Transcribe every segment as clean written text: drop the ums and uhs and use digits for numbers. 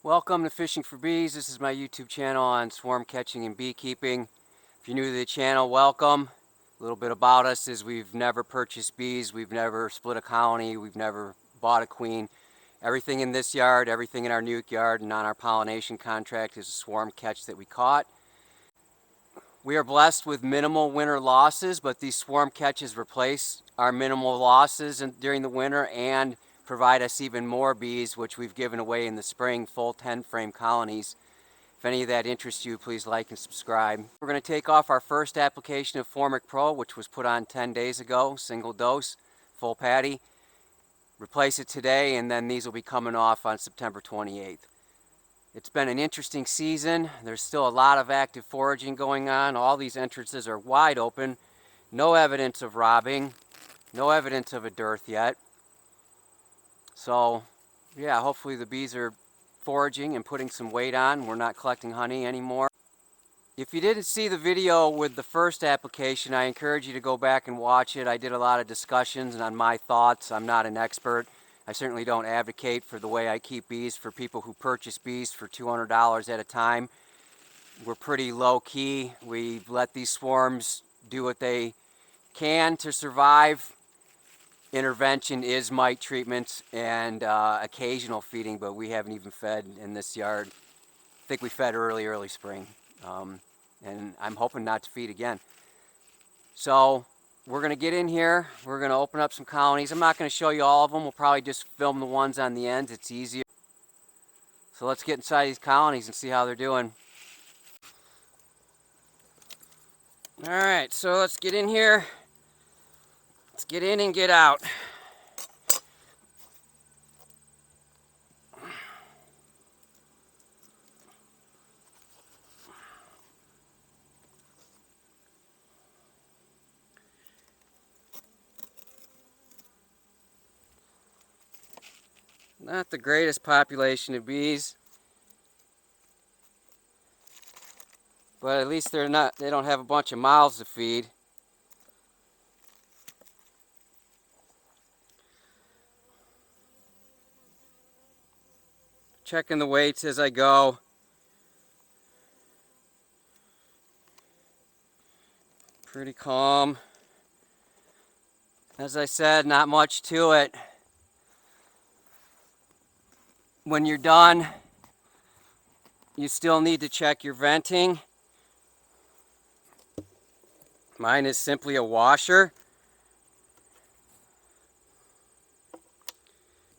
Welcome to Fishing for Bees. This is my YouTube channel on swarm catching and beekeeping. If you're new to the channel, welcome. A little bit about us is we've never purchased bees, we've never split a colony, we've never bought a queen. Everything in this yard, everything in our nuke yard and on our pollination contract is a swarm catch that we caught. We are blessed with minimal winter losses, but these swarm catches replace our minimal losses during the winter and provide us even more bees, which we've given away in the spring, full 10-frame colonies. If any of that interests you, please like and subscribe. We're going to take off our first application of Formic Pro, which was put on 10 days ago, single dose, full patty. Replace it today, and then these will be coming off on September 28th. It's been an interesting season. There's still a lot of active foraging going on. All these entrances are wide open. No evidence of robbing. No evidence of a dearth yet. So, yeah, hopefully the bees are foraging and putting some weight on. We're not collecting honey anymore. If you didn't see the video with the first application, I encourage you to go back and watch it. I did a lot of discussions and on my thoughts. I'm not an expert. I certainly don't advocate for the way I keep bees for people who purchase bees for $200 at a time. We're pretty low key. We let these swarms do what they can to survive. Intervention is mite treatments and occasional feeding, but we haven't even fed in this yard. I think we fed early spring, and I'm hoping not to feed again. So we're going to get in here. We're going to open up some colonies. I'm not going to show you all of them. We'll probably just film the ones on the ends. It's easier. So let's get inside these colonies and see how they're doing. All right, so let's get in here. Let's get in and get out. Not the greatest population of bees, but at least they don't have a bunch of mouths to feed. Checking the weights as I go. Pretty calm. As I said, not much to it. When you're done, you still need to check your venting. Mine is simply a washer,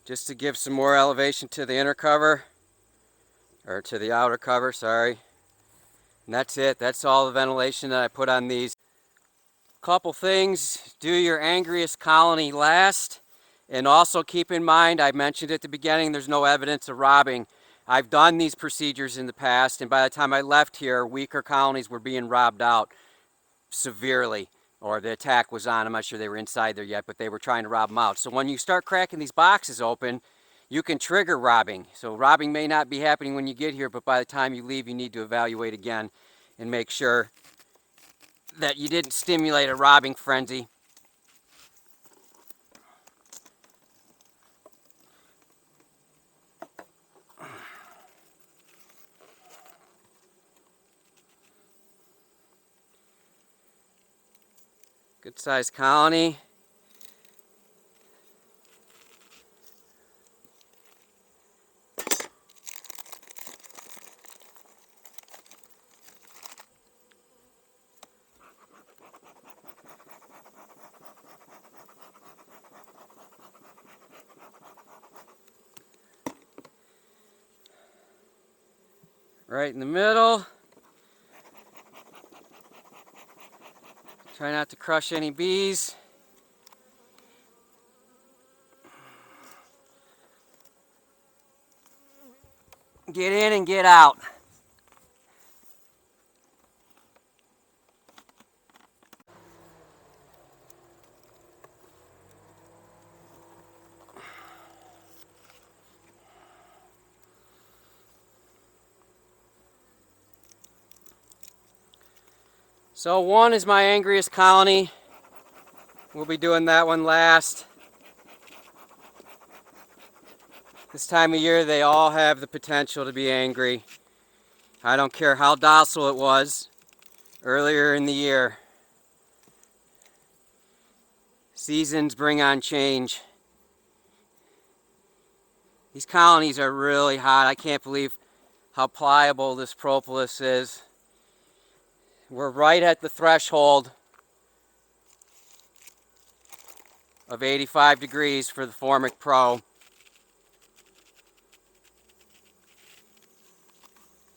just to give some more elevation to the inner cover, or to the outer cover, sorry. And that's it. That's all the ventilation that I put on these. Couple things: do your angriest colony last, and also keep in mind, I mentioned at the beginning, there's no evidence of robbing. I've done these procedures in the past, and by the time I left here, weaker colonies were being robbed out severely, or the attack was on. I'm not sure they were inside there yet, but they were trying to rob them out. So when you start cracking these boxes open, you can trigger robbing. So robbing may not be happening when you get here, but by the time you leave, you need to evaluate again and make sure that you didn't stimulate a robbing frenzy. Good sized colony. Right in the middle. Try not to crush any bees. Get in and get out. So one is my angriest colony. We'll be doing that one last. This time of year, they all have the potential to be angry. I don't care how docile it was earlier in the year. Seasons bring on change. These colonies are really hot. I can't believe how pliable this propolis is. We're right at the threshold of 85 degrees for the Formic Pro.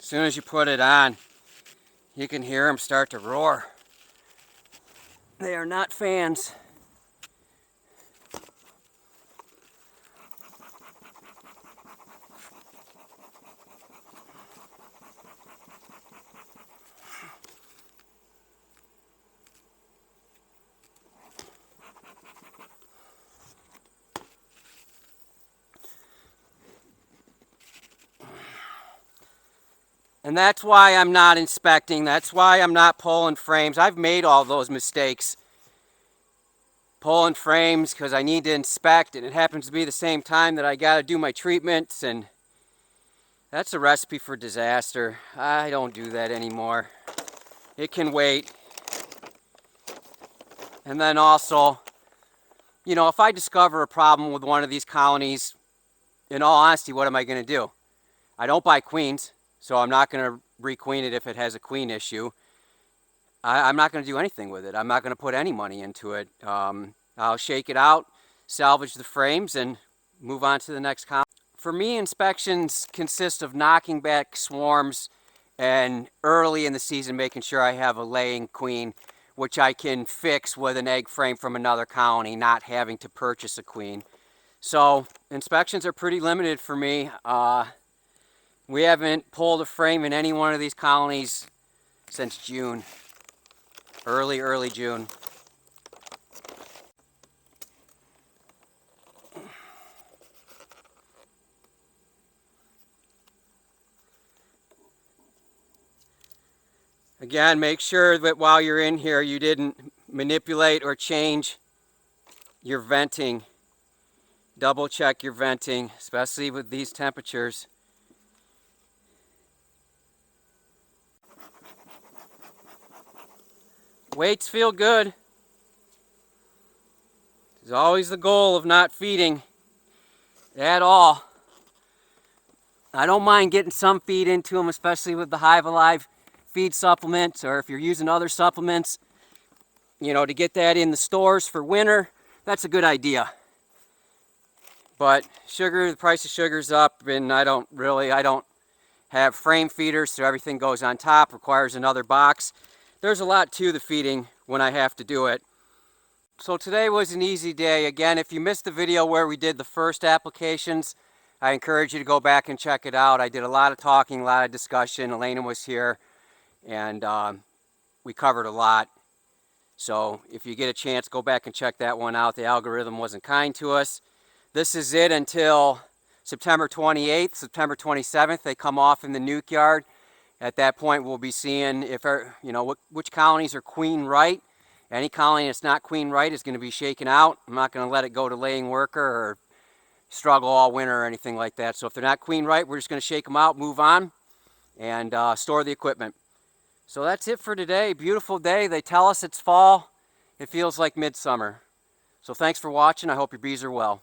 As soon as you put it on, you can hear them start to roar. They are not fans. And that's why I'm not inspecting. That's why I'm not pulling frames. I've made all those mistakes. Pulling frames because I need to inspect, and it happens to be the same time that I got to do my treatments, and that's a recipe for disaster. I don't do that anymore. It can wait. And then also, you know, if I discover a problem with one of these colonies, in all honesty, what am I going to do? I don't buy queens. So I'm not going to requeen it if it has a queen issue. I'm not going to do anything with it. I'm not going to put any money into it. I'll shake it out, salvage the frames, and move on to the next colony. For me, inspections consist of knocking back swarms and early in the season making sure I have a laying queen, which I can fix with an egg frame from another colony, not having to purchase a queen. So inspections are pretty limited for me. We haven't pulled a frame in any one of these colonies since June, early June. Again, make sure that while you're in here you didn't manipulate or change your venting. Double check your venting, especially with these temperatures. Weights feel good. There's always the goal of not feeding at all. I don't mind getting some feed into them, especially with the Hive Alive feed supplements, or if you're using other supplements, you know, to get that in the stores for winter, that's a good idea. But sugar, the price of sugar's up, and I don't have frame feeders, so everything goes on top, requires another box. There's a lot to the feeding when I have to do it. So today was an easy day. Again, if you missed the video where we did the first applications, I encourage you to go back and check it out. I did a lot of talking, a lot of discussion. Elena was here, and we covered a lot. So if you get a chance, go back and check that one out. The algorithm wasn't kind to us. This is it until September 28th, September 27th. They come off in the nuke yard. At that point, we'll be seeing if, you know, which colonies are queen right. Any colony that's not queen right is going to be shaken out. I'm not going to let it go to laying worker or struggle all winter or anything like that. So if they're not queen right, we're just going to shake them out, move on, and store the equipment. So that's it for today. Beautiful day. They tell us it's fall. It feels like midsummer. So thanks for watching. I hope your bees are well.